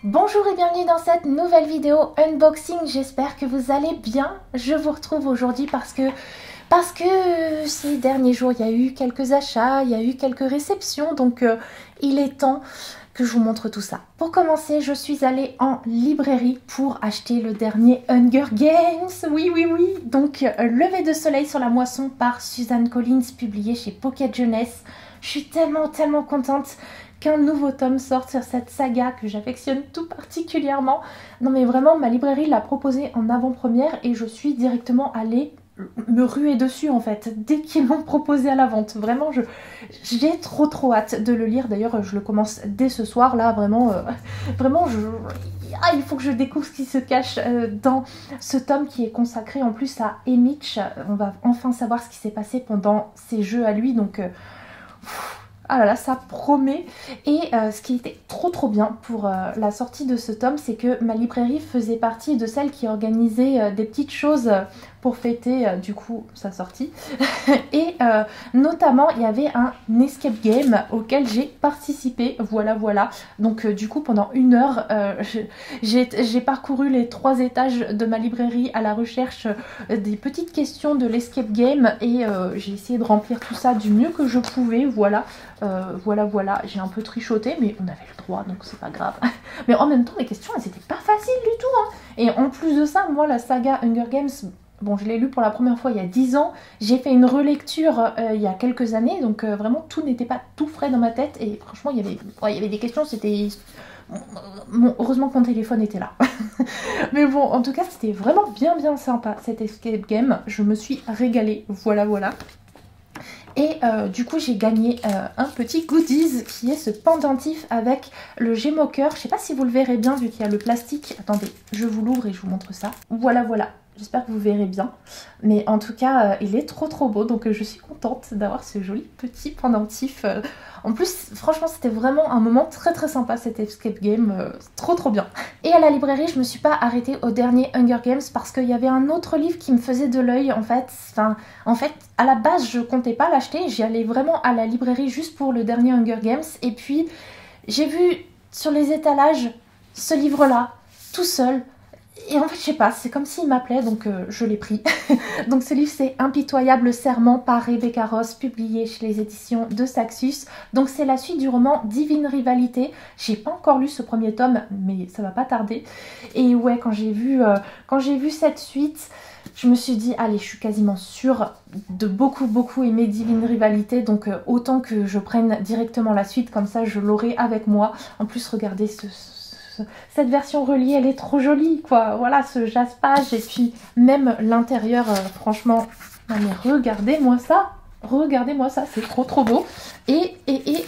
Bonjour et bienvenue dans cette nouvelle vidéo unboxing, j'espère que vous allez bien. Je vous retrouve aujourd'hui parce que ces derniers jours il y a eu quelques achats, il y a eu quelques réceptions, donc il est temps que je vous montre tout ça. Pour commencer, je suis allée en librairie pour acheter le dernier Hunger Games, oui, donc Lever de soleil sur la moisson par Suzanne Collins, publié chez Pocket Jeunesse. Je suis tellement contente qu'un nouveau tome sorte sur cette saga que j'affectionne tout particulièrement. Non mais vraiment, ma librairie l'a proposé en avant-première et je suis directement allée me ruer dessus en fait, dès qu'ils l'ont proposé à la vente. Vraiment, j'ai trop hâte de le lire. D'ailleurs, je le commence dès ce soir, là, vraiment, il faut que je découvre ce qui se cache dans ce tome qui est consacré en plus à Emiche. On va enfin savoir ce qui s'est passé pendant ses jeux à lui, donc... Ah là là, ça promet. Et ce qui était trop bien pour la sortie de ce tome, c'est que ma librairie faisait partie de celles qui organisaient des petites choses pour fêter du coup sa sortie. Et notamment, il y avait un escape game auquel j'ai participé, voilà. Donc du coup, pendant 1 heure, j'ai parcouru les 3 étages de ma librairie à la recherche des petites questions de l'escape game et j'ai essayé de remplir tout ça du mieux que je pouvais, voilà, j'ai un peu trichoté, mais on avait le droit, donc c'est pas grave. Mais en même temps, les questions, elles étaient pas faciles du tout, hein. Et en plus de ça, moi, la saga Hunger Games, bon, je l'ai lu pour la première fois il y a 10 ans, j'ai fait une relecture il y a quelques années, donc vraiment, tout n'était pas tout frais dans ma tête, et franchement, il y avait des questions, c'était... Bon, heureusement que mon téléphone était là. Mais bon, en tout cas, c'était vraiment bien sympa, cet escape game. Je me suis régalée, voilà. Et du coup j'ai gagné un petit goodies qui est ce pendentif avec le Gémoker. Je sais pas si vous le verrez bien vu qu'il y a le plastique. Attendez, je vous l'ouvre et je vous montre ça. Voilà. J'espère que vous verrez bien. Mais en tout cas, il est trop beau. Donc je suis contente d'avoir ce joli petit pendentif. En plus, franchement, c'était vraiment un moment très sympa cet escape game. Trop bien. Et à la librairie, je me suis pas arrêtée au dernier Hunger Games parce qu'il y avait un autre livre qui me faisait de l'œil en fait. En fait, à la base, je comptais pas l'acheter. J'y allais vraiment à la librairie juste pour le dernier Hunger Games. Et puis, j'ai vu sur les étalages ce livre-là, tout seul. Et en fait, je sais pas, c'est comme s'il m'appelait, donc je l'ai pris. Donc ce livre, c'est Impitoyable Serment par Rebecca Ross, publié chez les éditions de Saxus. Donc c'est la suite du roman Divine Rivalité. J'ai pas encore lu ce premier tome, mais ça va pas tarder. Et ouais, quand j'ai vu cette suite, je me suis dit, allez, je suis quasiment sûre de beaucoup aimer Divine Rivalité, donc autant que je prenne directement la suite, comme ça je l'aurai avec moi. En plus, regardez cette version reliée, elle est trop jolie, quoi. Voilà, ce jaspage et puis même l'intérieur, franchement, non mais regardez-moi ça, c'est trop beau. Et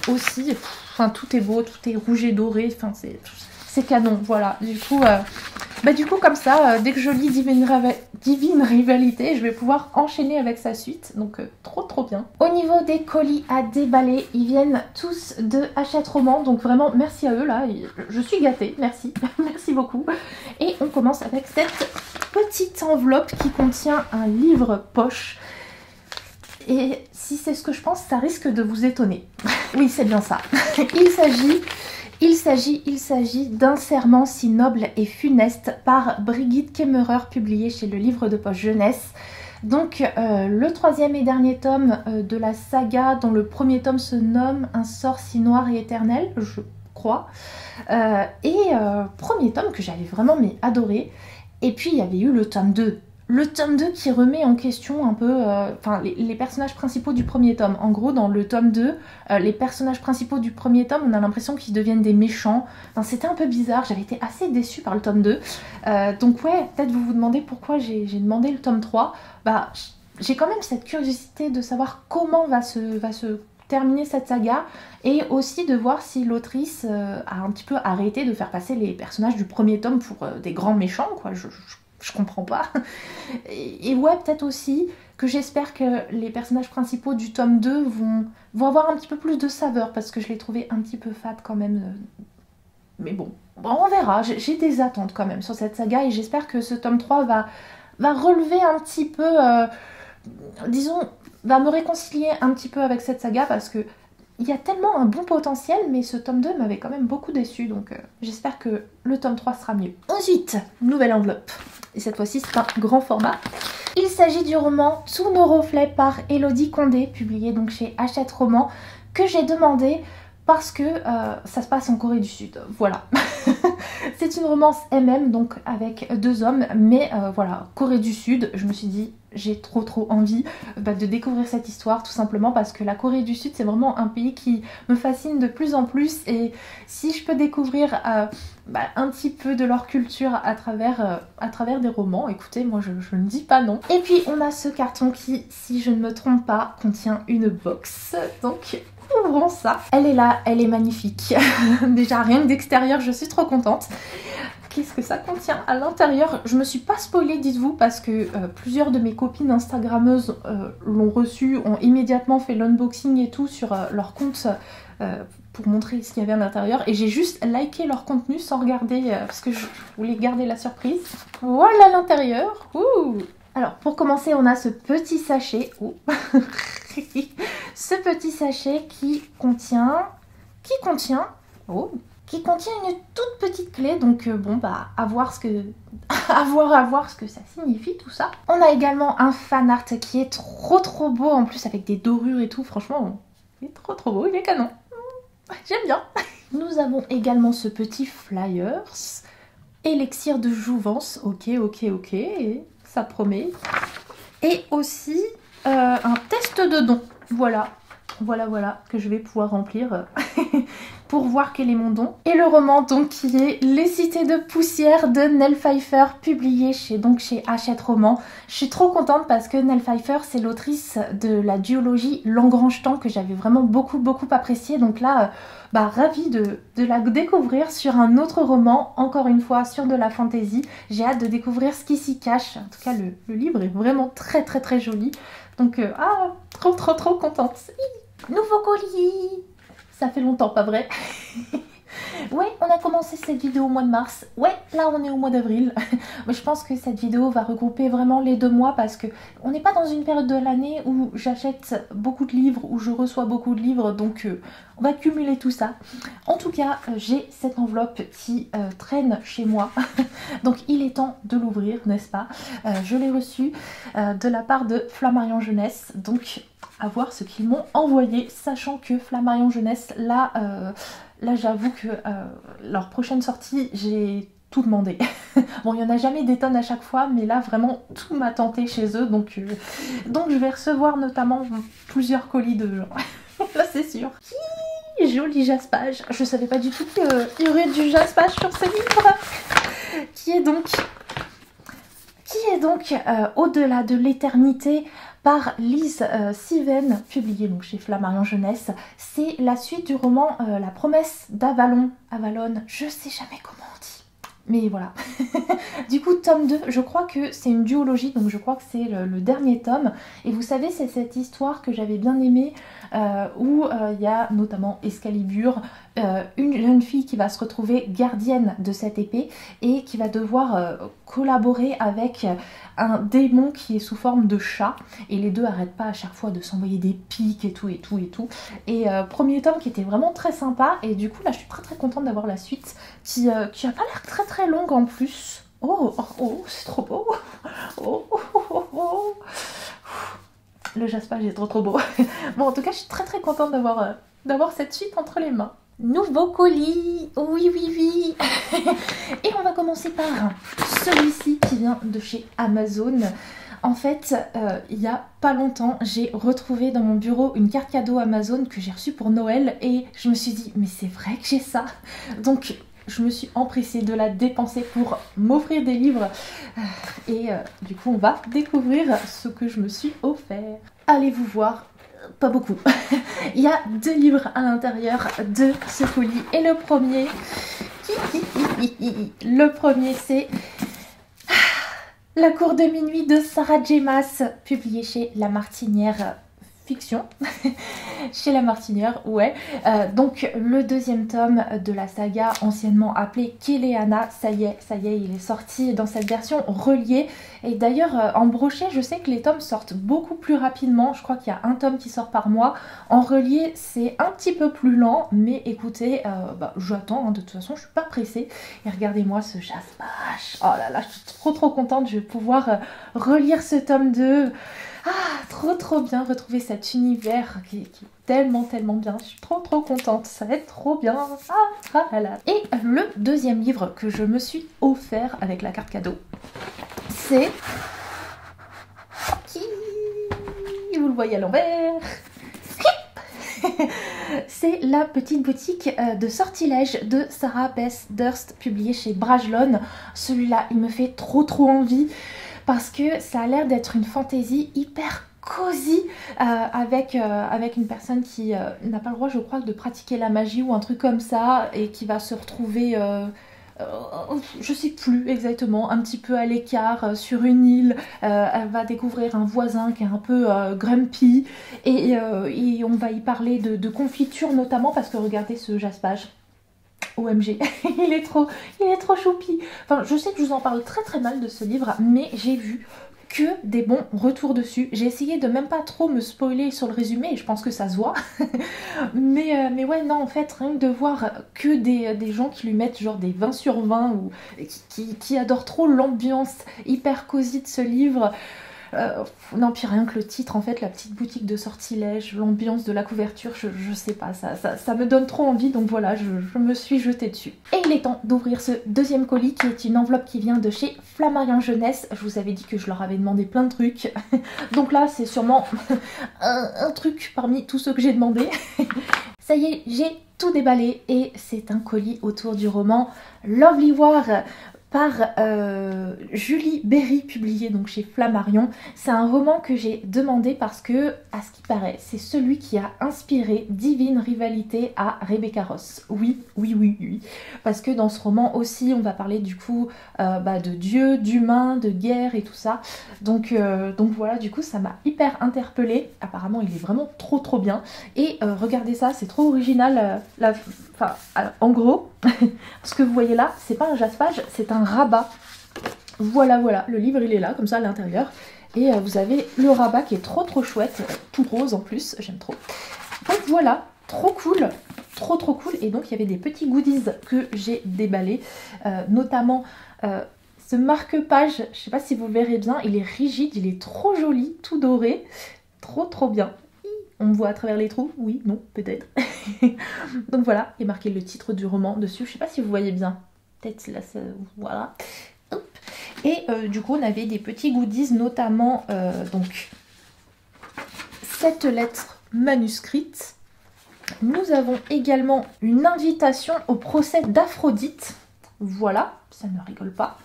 aussi, enfin tout est beau, tout est rouge et doré, enfin c'est canon, voilà. Du coup comme ça, dès que je lis Divine Rivalité, je vais pouvoir enchaîner avec sa suite, donc trop bien. Au niveau des colis à déballer, ils viennent tous de Hachette Roman, donc vraiment merci à eux là, je suis gâtée, merci, merci beaucoup. Et on commence avec cette petite enveloppe qui contient un livre poche. Et si c'est ce que je pense, ça risque de vous étonner. Oui, c'est bien ça. Il s'agit d'un serment si noble et funeste par Brigitte Kemmerer, publié chez le livre de poche jeunesse. Donc le 3e et dernier tome de la saga, dont le premier tome se nomme Un sort si noir et éternel, je crois. Premier tome que j'avais vraiment adoré. Et puis il y avait eu le tome 2. Le tome 2 qui remet en question un peu les personnages principaux du premier tome. En gros, dans le tome 2, les personnages principaux du premier tome, on a l'impression qu'ils deviennent des méchants. Enfin, c'était un peu bizarre, j'avais été assez déçue par le tome 2. Donc ouais, peut-être vous vous demandez pourquoi j'ai demandé le tome 3. Bah, j'ai quand même cette curiosité de savoir comment va se terminer cette saga et aussi de voir si l'autrice a un petit peu arrêté de faire passer les personnages du premier tome pour des grands méchants, quoi. Je comprends pas. Et ouais, peut-être aussi que j'espère que les personnages principaux du tome 2 vont avoir un petit peu plus de saveur parce que je les trouvais un petit peu fades quand même. Mais bon, on verra. J'ai des attentes quand même sur cette saga et j'espère que ce tome 3 va relever un petit peu, disons, va me réconcilier un petit peu avec cette saga parce que il y a tellement un bon potentiel, mais ce tome 2 m'avait quand même beaucoup déçu, donc j'espère que le tome 3 sera mieux. Ensuite, nouvelle enveloppe. Et cette fois-ci, c'est un grand format. Il s'agit du roman Tous nos reflets par Élodie Condé, publié donc chez Hachette Roman, que j'ai demandé parce que ça se passe en Corée du Sud. Voilà. C'est une romance MM, donc avec 2 hommes, mais voilà, Corée du Sud, je me suis dit, j'ai trop envie de découvrir cette histoire, tout simplement parce que la Corée du Sud, c'est vraiment un pays qui me fascine de plus en plus, et si je peux découvrir un petit peu de leur culture à travers des romans, écoutez, moi je ne dis pas non. Et puis on a ce carton qui, si je ne me trompe pas, contient une box, donc ouvrons ça. Elle est là, elle est magnifique. Déjà rien que d'extérieur, je suis trop contente. Qu'est-ce que ça contient à l'intérieur? Je me suis pas spoilée, dites-vous, parce que plusieurs de mes copines instagrammeuses l'ont reçu, ont immédiatement fait l'unboxing et tout sur leur compte pour montrer ce qu'il y avait à l'intérieur, et j'ai juste liké leur contenu sans regarder parce que je voulais garder la surprise. Voilà l'intérieur. Alors pour commencer, on a ce petit sachet. Ce petit sachet qui contient une toute petite clé, donc bon bah à voir ce que ça signifie tout ça. On a également un fan art qui est trop beau, en plus avec des dorures et tout, franchement il est trop beau, il est canon. J'aime bien. Nous avons également ce petit flyers, élixir de jouvence, ok, ça promet. Et aussi un test de don, voilà, que je vais pouvoir remplir pour voir quel est mon don. Et le roman donc qui est Les Cités de Poussière de Nell Pfeiffer, publié chez Hachette Roman. Je suis trop contente parce que Nell Pfeiffer, c'est l'autrice de la duologie L'Engrange-Temps que j'avais vraiment beaucoup apprécié. Donc là, ravie de la découvrir sur un autre roman, encore une fois sur de la fantasy. J'ai hâte de découvrir ce qui s'y cache. En tout cas, le livre est vraiment très joli. Donc, trop contente. Nouveau colis! Ça fait longtemps, pas vrai? Ouais, on a commencé cette vidéo au mois de mars. Ouais, là on est au mois d'avril. Mais je pense que cette vidéo va regrouper vraiment les 2 mois parce que on n'est pas dans une période de l'année où j'achète beaucoup de livres, où je reçois beaucoup de livres, donc on va cumuler tout ça. En tout cas, j'ai cette enveloppe qui traîne chez moi. Donc il est temps de l'ouvrir, n'est-ce pas? Je l'ai reçue de la part de Flammarion Jeunesse, donc à voir ce qu'ils m'ont envoyé, sachant que Flammarion Jeunesse, là j'avoue que leur prochaine sortie, j'ai tout demandé. Bon, il n'y en a jamais des tonnes à chaque fois, mais là vraiment tout m'a tenté chez eux, donc je vais recevoir notamment plusieurs colis de gens. Là c'est sûr. Joli jaspage. Je savais pas du tout qu'il y aurait du jaspage sur ce livre, qui est donc Au-delà de l'éternité par Lise Siven, publié donc chez Flammarion Jeunesse. C'est la suite du roman La promesse d'Avalon. Avalon, je sais jamais comment on dit. Mais voilà. Du coup, tome 2, je crois que c'est une duologie, donc je crois que c'est le dernier tome. Et vous savez, c'est cette histoire que j'avais bien aimée, où il y a notamment Excalibur, une jeune fille qui va se retrouver gardienne de cette épée et qui va devoir collaborer avec un démon qui est sous forme de chat, et les deux arrêtent pas à chaque fois de s'envoyer des pics et tout. Et premier tome qui était vraiment très sympa, et du coup là je suis très contente d'avoir la suite qui a pas l'air très longue en plus. Oh, c'est trop beau. Le jaspage est trop beau. Bon, en tout cas je suis très contente d'avoir cette suite entre les mains. Nouveau colis, oui. Et on va commencer par celui-ci qui vient de chez Amazon. En fait, il y a pas longtemps, j'ai retrouvé dans mon bureau une carte cadeau Amazon que j'ai reçue pour Noël, et je me suis dit, mais c'est vrai que j'ai ça. Donc je me suis empressée de la dépenser pour m'offrir des livres. Et du coup, on va découvrir ce que je me suis offert. Allez-vous voir. Pas beaucoup. Il y a 2 livres à l'intérieur de ce colis. Et le premier c'est La cour de minuit de Sarah J. Maas, publié chez La Martinière, fiction chez La Martinière, ouais. Donc le deuxième tome de la saga anciennement appelée Kéléana, ça y est, il est sorti dans cette version reliée. Et d'ailleurs en brochet, je sais que les tomes sortent beaucoup plus rapidement. Je crois qu'il y a un tome qui sort par mois. En relié, c'est un petit peu plus lent, mais écoutez, j'attends, hein, de toute façon, je suis pas pressée. Et regardez-moi ce chasse-pâche. Oh là là, je suis trop contente, je vais pouvoir relire ce tome 2. Ah, trop bien, retrouver cet univers qui est tellement bien. Je suis trop contente, ça va être trop bien. Là là. Et le deuxième livre que je me suis offert avec la carte cadeau, c'est... Vous le voyez à l'envers. C'est La petite boutique de sortilèges de Sarah Beth Durst, publié chez Brajlon. Celui-là, il me fait trop envie parce que ça a l'air d'être une fantaisie hyper cosy avec une personne qui n'a pas le droit, je crois, de pratiquer la magie ou un truc comme ça et qui va se retrouver... je sais plus exactement, un petit peu à l'écart sur une île. Elle va découvrir un voisin qui est un peu grumpy et on va y parler de confiture notamment parce que regardez ce jaspage. OMG, il est trop choupi. Enfin, je sais que je vous en parle très mal de ce livre, mais j'ai vu que des bons retours dessus. J'ai essayé de même pas trop me spoiler sur le résumé, et je pense que ça se voit. mais ouais, non, en fait, rien que de voir que des gens qui lui mettent genre des 20 sur 20 ou qui adorent trop l'ambiance hyper cosy de ce livre. Non, puis rien que le titre, en fait, La petite boutique de sortilèges, l'ambiance de la couverture, je sais pas, ça me donne trop envie, donc voilà, je me suis jetée dessus. Et il est temps d'ouvrir ce deuxième colis, qui est une enveloppe qui vient de chez Flammarion Jeunesse. Je vous avais dit que je leur avais demandé plein de trucs, donc là, c'est sûrement un truc parmi tous ceux que j'ai demandé. Ça y est, j'ai tout déballé, et c'est un colis autour du roman Lovely War, par Julie Berry, publié donc chez Flammarion. C'est un roman que j'ai demandé parce que, à ce qui paraît, c'est celui qui a inspiré Divine Rivalité à Rebecca Ross. Oui. Parce que dans ce roman aussi, on va parler du coup de dieux, d'humains, de guerre et tout ça. Donc voilà, du coup, ça m'a hyper interpellée. Apparemment, il est vraiment trop bien. Et regardez ça, c'est trop original. En gros, ce que vous voyez là, c'est pas un jaspage, c'est un rabat. Voilà, le livre il est là, comme ça à l'intérieur. Et vous avez le rabat qui est trop chouette, tout rose en plus, j'aime trop. Donc voilà, trop cool. Et donc il y avait des petits goodies que j'ai déballés, notamment ce marque-page, je sais pas si vous verrez bien, il est rigide, il est trop joli, tout doré, trop bien. On me voit à travers les trous? Oui, non, peut-être. Donc voilà, il est marqué le titre du roman dessus. Je sais pas si vous voyez bien. Peut-être là, voilà. Hop. Et du coup, on avait des petits goodies, notamment donc cette lettre manuscrite. Nous avons également une invitation au procès d'Aphrodite. Voilà, ça ne rigole pas.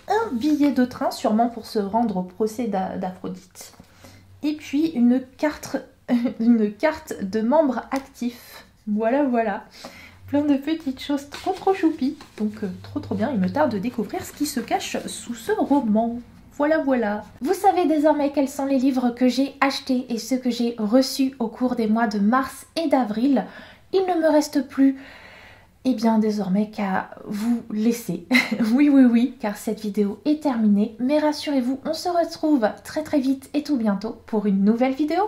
Un billet de train, sûrement pour se rendre au procès d'Aphrodite. Et puis une carte de membre actif. Voilà. Plein de petites choses trop choupies. Donc trop bien. Il me tarde de découvrir ce qui se cache sous ce roman. Voilà. Vous savez désormais quels sont les livres que j'ai achetés et ceux que j'ai reçus au cours des mois de mars et d'avril. Il ne me reste plus désormais qu'à vous laisser. Oui, car cette vidéo est terminée. Mais rassurez-vous, on se retrouve très vite et tout bientôt pour une nouvelle vidéo.